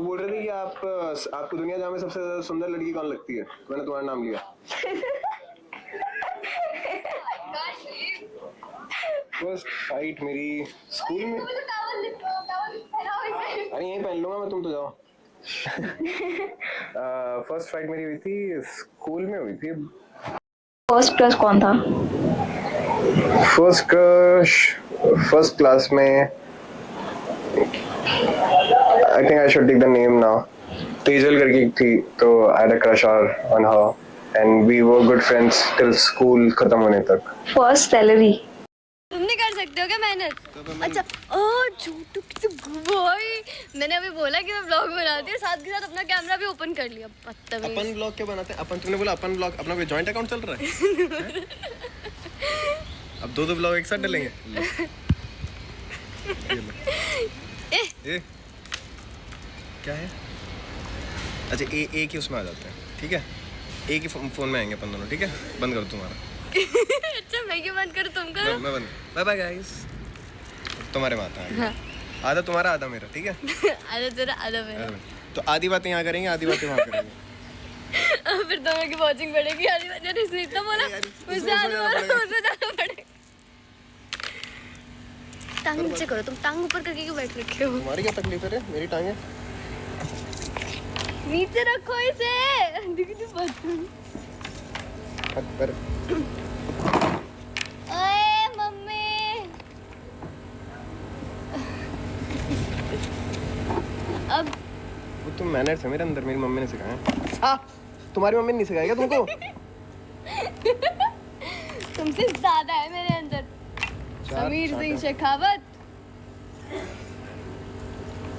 बोल रहे थे कि आपको दुनिया जहाँ में सबसे ज्यादा सुंदर लड़की कौन लगती है, मैंने तुम्हारा नाम लिया। फर्स्ट फाइट मेरी स्कूल में। अरे यहीं पहन लूंगा मैं, तुम तो जाओ। फर्स्ट फाइट मेरी हुई थी स्कूल में, हुई थी। फर्स्ट क्रश कौन था? फर्स्ट क्रश फर्स्ट क्लास में, I think I should take the name now, Tejal करके थी, तो I had a crush on her and we were good friends till school खत्म होने तक। First salary? तुम नहीं कर सकते हो क्या मेहनत? अच्छा झूठू भाई, मैंने अभी बोला कि मैं ब्लॉग बनाती हूँ, साथ के साथ अपना कैमरा भी ओपन कर लिया। अपन ब्लॉग क्या बनाते हैं अपन? तुमने बोला अपन ब्लॉग, अपना कोई जॉइंट अकाउंट चल रहा है? अब दो ब्लॉग एक साथ डालेंगे। ये क्या है? अच्छा एक ही उसमें आ जाते हैं, ठीक है? एक ही फोन में आएंगे अपन दोनों, ठीक है? बंद करो तुम्हारा। अच्छा मैं क्यों बंद करूँ, तुम करो। मैं बंद। Bye bye guys. तुम्हारे में आता है। हाँ। आधा तुम्हारा आधा मेरा, ठीक है? आधा तेरा आधा मेरा। तो आधी बातें यहाँ करेंगे, आधी बातें वहाँ करेंगे। फिर दोनों की वॉचिंग बढ़ेगी। आधी बात यार, इसने इतना बोला, मुझसे ज्यादा पड़ेगा। टांग नीचे करो, तुम टांग ऊपर करके क्यों बैठ रखे हो? तुम्हारी क्या तकलीफ है? मेरी टांगे नीचे रखो इसे। पर ओए मम्मी, अब वो तुम मैनर्स है मेरे अंदर, मेरी मम्मी ने सिखाया। तुम्हारी मम्मी ने नहीं सिखाया क्या तुमको? तुमसे ज्यादा है मेरे अंदर। समीर सिंह शेखावत।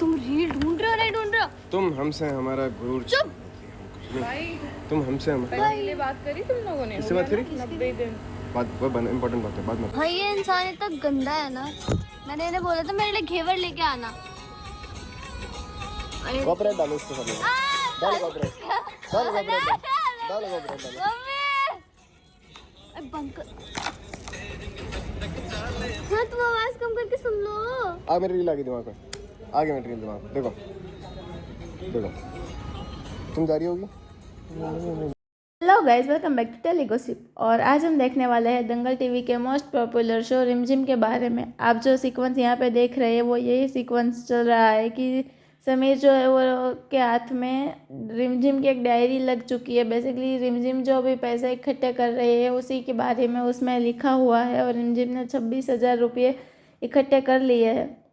तुम रील ढूंढ रहे हो नहीं ढूंढ रहे हो? तुम हमसे हमारा गुरूर। चुप भाई, तुम हमसे पहले बात करी तुम लोगों ने? किससे बात करी? 90 दिन। बात इम्पोर्टेंट बात है, बाद में। भाई ये इंसान इतना गंदा है ना, मैंने इन्हें बोला था मेरे लिए घेवर लेके आना। कॉपीराइट डालो इसके साथ। डालो कॉपीराइट। डालो कॉपीराइट। डालो कॉपीराइट। मम्मी बंद कर। हाँ तुम आवाज कम करके सुन लो। आ मेरी रील आ गई दिमाग में, आ गई मेरी रील दिमाग में। देखो देखो, तुम जा रही होगी। Hello guys, welcome back to Telegossip. और आज हम देखने वाले हैं दंगल टीवी के मोस्ट पॉपुलर शो रिमझिम के बारे में। आप जो सीक्वेंस यहाँ पे देख रहे हैं वो यही सीक्वेंस चल रहा है कि समीर जो है वो के हाथ में रिमझिम की एक डायरी लग चुकी है। बेसिकली रिमझिम जो भी पैसे इकट्ठे कर रहे हैं उसी के बारे में उसमें लिखा हुआ है, और रिमझिम ने 26,000 रुपये इकट्ठे कर लिए हैं।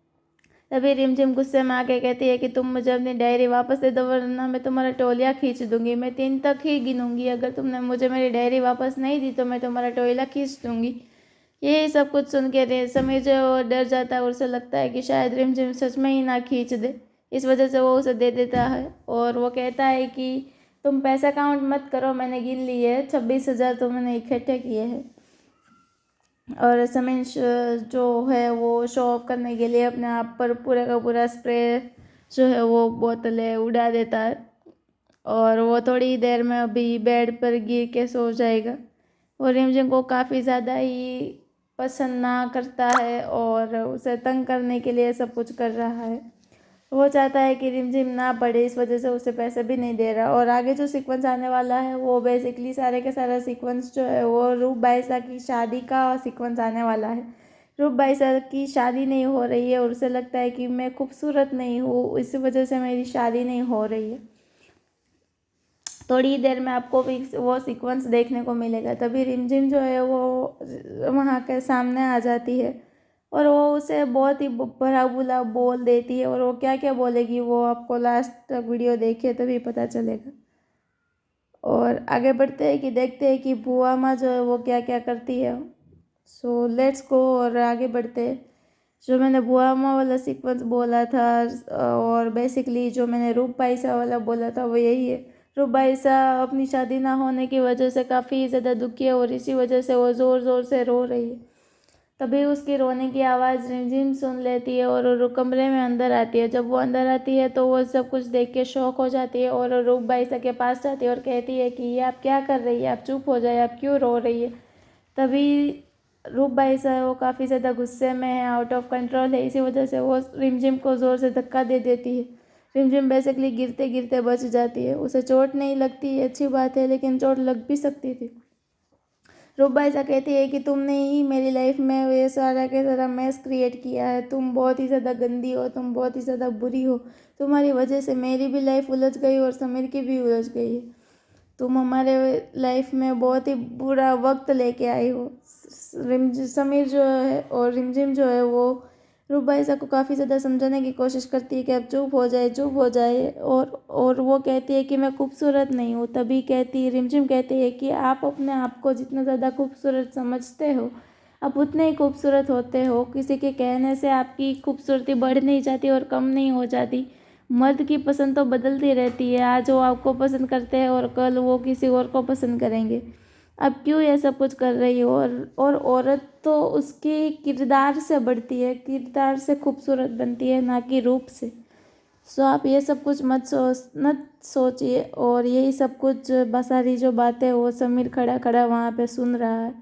तभी रिमझिम गुस्से में आके कहती है कि तुम मुझे अपनी डायरी वापस दे दो, वरना मैं तुम्हारा टोलिया खींच दूंगी। मैं 3 तक ही गिनूंगी, अगर तुमने मुझे मेरी डायरी वापस नहीं दी तो मैं तुम्हारा टोलिया खींच दूंगी। यही सब कुछ सुन के समीर जो है वो डर जाता है और उसे लगता है कि शायद रिमझिम सच में ही ना खींच दे। इस वजह से वो उसे दे देता है और वो कहता है कि तुम पैसा काउंट मत करो, मैंने गिन लिए है, 26,000 तो मैंने इकट्ठे किए हैं। और समीर जो है वो शो ऑफ करने के लिए अपने आप पर पूरे का पूरा स्प्रे जो है वो बोतलें उड़ा देता है, और वो थोड़ी देर में अभी बेड पर गिर के सो जाएगा। वो रिमझिम को काफ़ी ज़्यादा ही पसंद ना करता है और उसे तंग करने के लिए सब कुछ कर रहा है। वो चाहता है कि रिमझिम ना पढ़े, इस वजह से उसे पैसे भी नहीं दे रहा। और आगे जो सीक्वेंस आने वाला है वो बेसिकली सारे के सारा सीक्वेंस जो है वो रूप बाईसा की शादी का सीक्वेंस आने वाला है। रूप बाईसा की शादी नहीं हो रही है और उसे लगता है कि मैं खूबसूरत नहीं हूँ, इस वजह से मेरी शादी नहीं हो रही है। थोड़ी देर में आपको भी वो सीक्वेंस देखने को मिलेगा। तभी रिमझिम जो है वो वहाँ के सामने आ जाती है और वो उसे बहुत ही भला बुला बोल देती है, और वो क्या क्या बोलेगी वो आपको लास्ट तक वीडियो देखिए तभी पता चलेगा। और आगे बढ़ते हैं कि देखते हैं कि बुआ माँ जो है वो क्या क्या करती है। सो लेट्स गो और आगे बढ़ते हैं। जो मैंने बुआ माँ वाला सीक्वेंस बोला था और बेसिकली जो मैंने रूप बाईसा वाला बोला था वो यही है। रूप बाईसा अपनी शादी ना होने की वजह से काफ़ी ज़्यादा दुखी है और इसी वजह से वो ज़ोर ज़ोर से रो रही है। तभी उसकी रोने की आवाज़ रिमझिम सुन लेती है और वो कमरे में अंदर आती है। जब वो अंदर आती है तो वो सब कुछ देख के शॉक हो जाती है और रूप बाईसा के पास जाती है और कहती है कि ये आप क्या कर रही है, आप चुप हो जाए, आप क्यों रो रही है। तभी रूप बाईसा है वो काफ़ी ज़्यादा गुस्से में है, आउट ऑफ कंट्रोल है, इसी वजह से वो रिमझिम को ज़ोर से धक्का दे देती है। रिमझिम बेसिकली गिरते गिरते बच जाती है। उसे चोट नहीं लगती, ये अच्छी बात है, लेकिन चोट लग भी सकती थी। रूपा ऐसा कहती है कि तुमने ही मेरी लाइफ में ये सारा के सारा मैस क्रिएट किया है, तुम बहुत ही ज़्यादा गंदी हो, तुम बहुत ही ज़्यादा बुरी हो, तुम्हारी वजह से मेरी भी लाइफ उलझ गई और समीर की भी उलझ गई है, तुम हमारे लाइफ में बहुत ही बुरा वक्त लेके आई हो। समीर जो है और रिमझिम जो है वो रूपा ऐसा को काफ़ी ज़्यादा समझाने की कोशिश करती है कि अब चुप हो जाए, चुप हो जाए, और वो कहती है कि मैं खूबसूरत नहीं हूँ। तभी कहती रिमझिम कहती है कि आप अपने आप को जितना ज़्यादा खूबसूरत समझते हो, आप उतने ही खूबसूरत होते हो। किसी के कहने से आपकी खूबसूरती बढ़ नहीं जाती और कम नहीं हो जाती। मर्द की पसंद तो बदलती रहती है, आज वो आपको पसंद करते हैं और कल वो किसी और को पसंद करेंगे। अब क्यों ये सब कुछ कर रही हो? और औरत तो उसके किरदार से बढ़ती है, किरदार से खूबसूरत बनती है, ना कि रूप से। सो आप ये सब कुछ मत सोचिए। और यही सब कुछ सारी जो बातें वो समीर खड़ा खड़ा वहाँ पे सुन रहा है।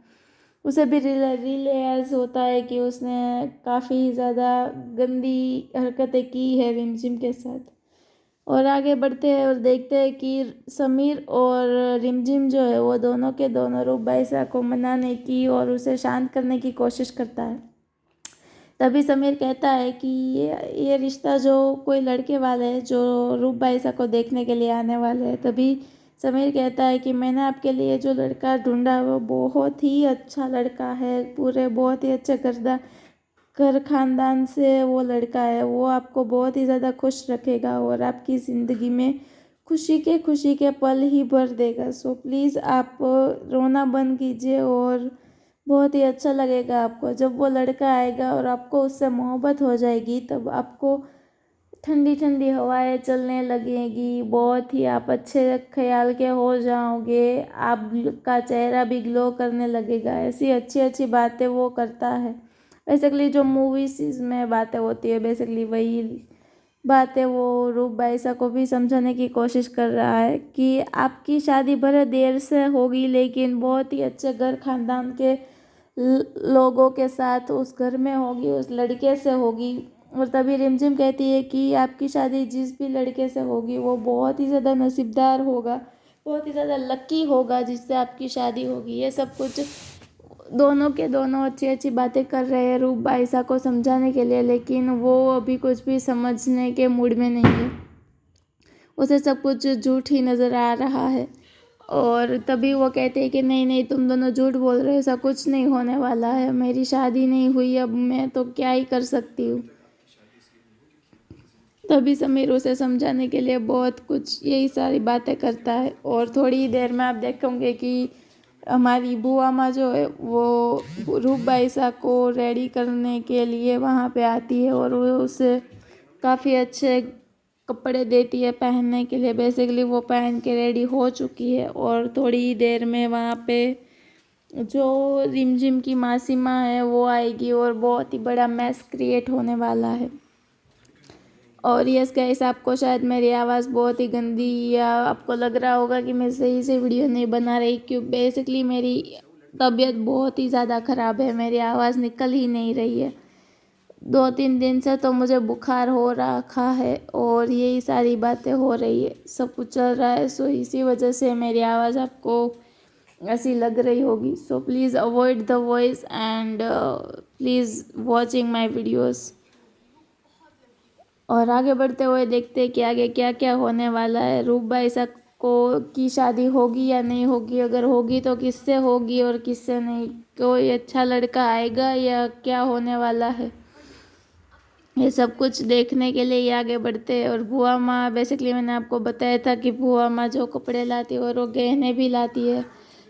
उसे भी रियलाइज़ होता है कि उसने काफ़ी ज़्यादा गंदी हरकतें की है रिमझिम के साथ। और आगे बढ़ते हैं और देखते हैं कि समीर और रिमझिम जो है वो दोनों के दोनों रूप बाईसा को मनाने की और उसे शांत करने की कोशिश करता है। तभी समीर कहता है कि ये रिश्ता जो कोई लड़के वाले हैं जो रूप बाईसा को देखने के लिए आने वाले हैं। तभी समीर कहता है कि मैंने आपके लिए जो लड़का ढूंढा वो बहुत ही अच्छा लड़का है, पूरे बहुत ही अच्छे घर खानदान से वो लड़का है, वो आपको बहुत ही ज़्यादा खुश रखेगा और आपकी ज़िंदगी में खुशी के पल ही भर देगा। सो प्लीज़ आप रोना बंद कीजिए और बहुत ही अच्छा लगेगा आपको जब वो लड़का आएगा और आपको उससे मोहब्बत हो जाएगी। तब आपको ठंडी ठंडी हवाएं चलने लगेगी, बहुत ही आप अच्छे ख्याल के हो जाओगे, आपका चेहरा भी ग्लो करने लगेगा। ऐसी अच्छी अच्छी बातें वो करता है। बेसिकली जो मूवीज़ में बातें होती है, बेसिकली वही बातें वो रूप बाईसा को भी समझाने की कोशिश कर रहा है कि आपकी शादी भले देर से होगी, लेकिन बहुत ही अच्छे घर खानदान के लोगों के साथ उस घर में होगी, उस लड़के से होगी। और तभी रिमझिम कहती है कि आपकी शादी जिस भी लड़के से होगी वो बहुत ही ज़्यादा नसीबदार होगा, बहुत ही ज़्यादा लकी होगा जिससे आपकी शादी होगी। ये सब कुछ दोनों के दोनों अच्छी अच्छी बातें कर रहे हैं रूप बाईसा को समझाने के लिए, लेकिन वो अभी कुछ भी समझने के मूड में नहीं है। उसे सब कुछ झूठ ही नज़र आ रहा है। और तभी वो कहते हैं कि नहीं नहीं, तुम दोनों झूठ बोल रहे हो, ऐसा कुछ नहीं होने वाला है, मेरी शादी नहीं हुई, अब मैं तो क्या ही कर सकती हूँ। तभी समीर उसे समझाने के लिए बहुत कुछ यही सारी बातें करता है। और थोड़ी ही देर में आप देखोगे कि हमारी बुआ माँ जो है वो रूप बाईसा को रेडी करने के लिए वहाँ पे आती है और वो उसे काफ़ी अच्छे कपड़े देती है पहनने के लिए। बेसिकली वो पहन के रेडी हो चुकी है और थोड़ी ही देर में वहाँ पे जो रिमझिम की मासी माँ है वो आएगी और बहुत ही बड़ा मैस क्रिएट होने वाला है। और यस गाइस, आपको शायद मेरी आवाज़ बहुत ही गंदी या आपको लग रहा होगा कि मैं सही से वीडियो नहीं बना रही, क्यों बेसिकली मेरी तबीयत बहुत ही ज़्यादा ख़राब है, मेरी आवाज़ निकल ही नहीं रही है। 2-3 दिन से तो मुझे बुखार हो रखा है और यही सारी बातें हो रही है, सब कुछ चल रहा है। सो इसी वजह से मेरी आवाज़ आपको ऐसी लग रही होगी। So please avoid the voice and please watching my videos. और आगे बढ़ते हुए देखते हैं कि आगे क्या क्या होने वाला है। रूप बाईसा को की शादी होगी या नहीं होगी, अगर होगी तो किससे होगी और किससे नहीं, कोई अच्छा लड़का आएगा या क्या होने वाला है, ये सब कुछ देखने के लिए ही आगे बढ़ते हैं। और बुआ माँ, बेसिकली मैंने आपको बताया था कि बुआ माँ जो कपड़े लाती है और वो गहने भी लाती है।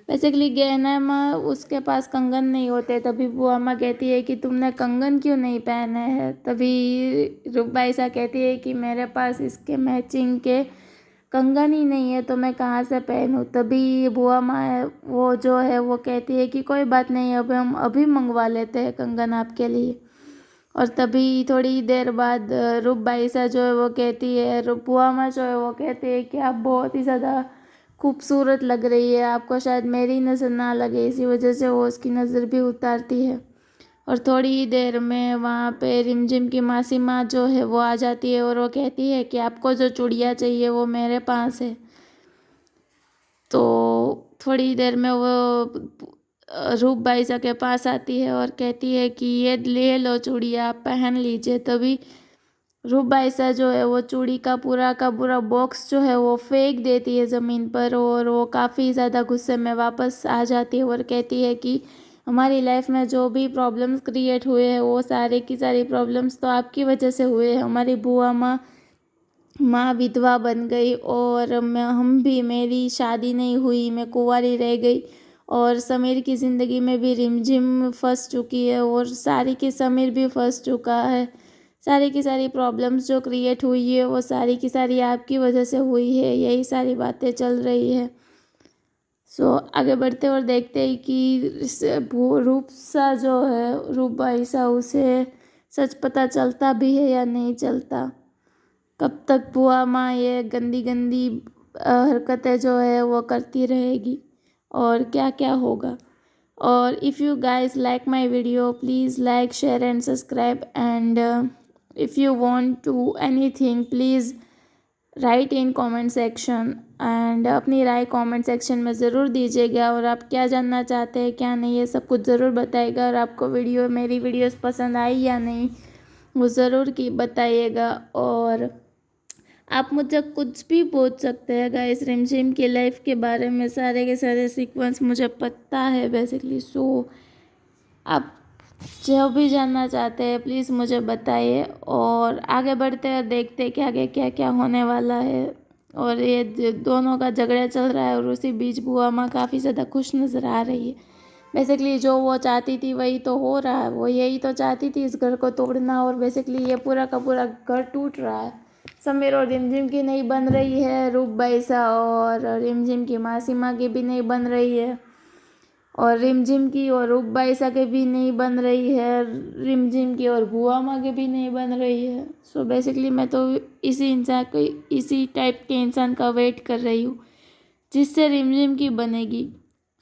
बेसिकली गहना माँ उसके पास कंगन नहीं होते, तभी बुआ माँ कहती है कि तुमने कंगन क्यों नहीं पहने हैं। तभी रूप बाईसा कहती है कि मेरे पास इसके मैचिंग के कंगन ही नहीं है तो मैं कहाँ से पहनूँ। तभी बुआ माँ वो जो है वो कहती है कि कोई बात नहीं, अब हम अभी मंगवा लेते हैं कंगन आपके लिए। और तभी थोड़ी देर बाद रूप बाईसा जो है वो कहती है, बुआ माँ जो है वो कहती है कि आप बहुत ही ज़्यादा खूबसूरत लग रही है, आपको शायद मेरी नज़र ना लगे, इसी वजह से वो उसकी नज़र भी उतारती है। और थोड़ी ही देर में वहाँ पे रिमझिम की मासी माँ जो है वो आ जाती है और वो कहती है कि आपको जो चूड़ियाँ चाहिए वो मेरे पास है। तो थोड़ी देर में वो रूप बाईसा के पास आती है और कहती है कि ये ले लो चूड़ियाँ, आप पहन लीजिए। तभी रूप बाईसा जो है वो चूड़ी का पूरा बॉक्स जो है वो फेंक देती है ज़मीन पर और वो काफ़ी ज़्यादा गुस्से में वापस आ जाती है और कहती है कि हमारी लाइफ में जो भी प्रॉब्लम्स क्रिएट हुए हैं वो सारे की सारी प्रॉब्लम्स तो आपकी वजह से हुए हैं। हमारी बुआ माँ विधवा बन गई और हम भी, मेरी शादी नहीं हुई, मैं कुंवारी रह गई और समीर की ज़िंदगी में भी रिमझिम फंस चुकी है और सारी की समीर भी फंस चुका है। सारी की सारी प्रॉब्लम्स जो क्रिएट हुई है वो सारी की सारी आपकी वजह से हुई है, यही सारी बातें चल रही है। सो आगे बढ़ते और देखते हैं कि रूपसा जो है, रूप बाईसा, उसे सच पता चलता भी है या नहीं चलता। कब तक बुआ माँ ये गंदी गंदी हरकतें जो है वो करती रहेगी और क्या क्या होगा। और if you guys like my video please like, share and subscribe and if you want to anything please write in comment section and अपनी राय कमेंट सेक्शन में ज़रूर दीजिएगा और आप क्या जानना चाहते हैं क्या नहीं, ये सब कुछ ज़रूर बताइएगा। और आपको मेरी वीडियोस पसंद आई या नहीं वो ज़रूर की बताइएगा। और आप मुझे कुछ भी पूछ सकते हैं गाइस रिमझिम की लाइफ के बारे में, सारे के सारे सीक्वेंस मुझे पता है बेसिकली। सो आप जो भी जानना चाहते हैं प्लीज़ मुझे बताइए और आगे बढ़ते हैं, देखते हैं कि आगे क्या क्या होने वाला है। और ये दोनों का झगड़ा चल रहा है और उसी बीच बुआ माँ काफ़ी ज़्यादा खुश नज़र आ रही है। बेसिकली जो वो चाहती थी वही तो हो रहा है, वो यही तो चाहती थी, इस घर को तोड़ना, और बेसिकली ये पूरा का पूरा घर टूट रहा है। समीर और रिमझिम की नहीं बन रही है, रूप बाईसा और रिमझिम की मासी माँ की भी नहीं बन रही है, और रिमझिम की और रूप बाईसा के भी नहीं बन रही है, रिमझिम की और बुआ माँ के भी नहीं बन रही है। सो बेसिकली मैं तो इसी टाइप के इंसान का वेट कर रही हूँ जिससे रिमझिम की बनेगी।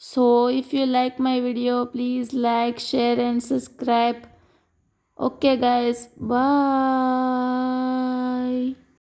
So if you like my video please like, share and subscribe. Okay guys, bye.